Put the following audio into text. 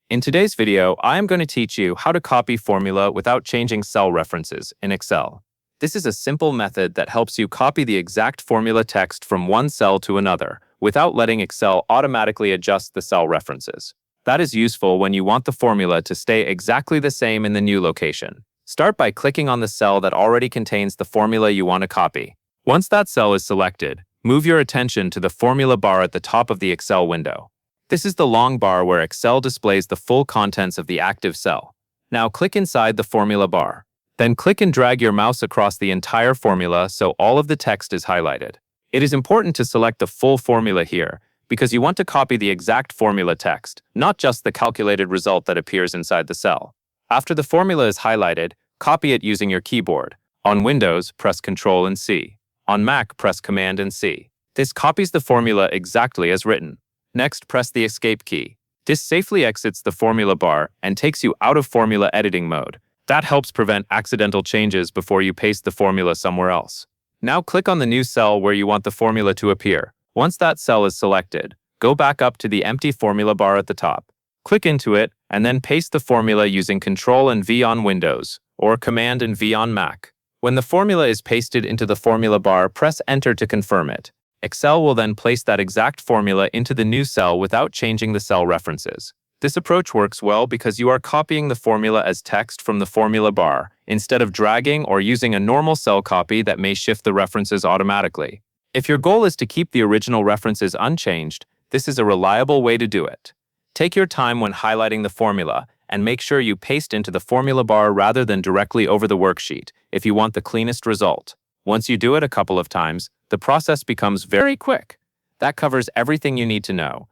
In today's video, I am going to teach you how to copy formula without changing cell references in Excel. This is a simple method that helps you copy the exact formula text from one cell to another without letting Excel automatically adjust the cell references. That is useful when you want the formula to stay exactly the same in the new location. Start by clicking on the cell that already contains the formula you want to copy. Once that cell is selected, move your attention to the formula bar at the top of the Excel window. This is the long bar where Excel displays the full contents of the active cell. Now click inside the formula bar. Then click and drag your mouse across the entire formula so all of the text is highlighted. It is important to select the full formula here because you want to copy the exact formula text, not just the calculated result that appears inside the cell. After the formula is highlighted, copy it using your keyboard. On Windows, press Ctrl and C. On Mac, press Command and C. This copies the formula exactly as written. Next, press the Escape key. This safely exits the formula bar and takes you out of formula editing mode. That helps prevent accidental changes before you paste the formula somewhere else. Now click on the new cell where you want the formula to appear. Once that cell is selected, go back up to the empty formula bar at the top. Click into it and then paste the formula using Ctrl and V on Windows or Command and V on Mac. When the formula is pasted into the formula bar, press Enter to confirm it. Excel will then place that exact formula into the new cell without changing the cell references. This approach works well because you are copying the formula as text from the formula bar, instead of dragging or using a normal cell copy that may shift the references automatically. If your goal is to keep the original references unchanged, this is a reliable way to do it. Take your time when highlighting the formula and make sure you paste into the formula bar rather than directly over the worksheet if you want the cleanest result. Once you do it a couple of times, the process becomes very quick. That covers everything you need to know.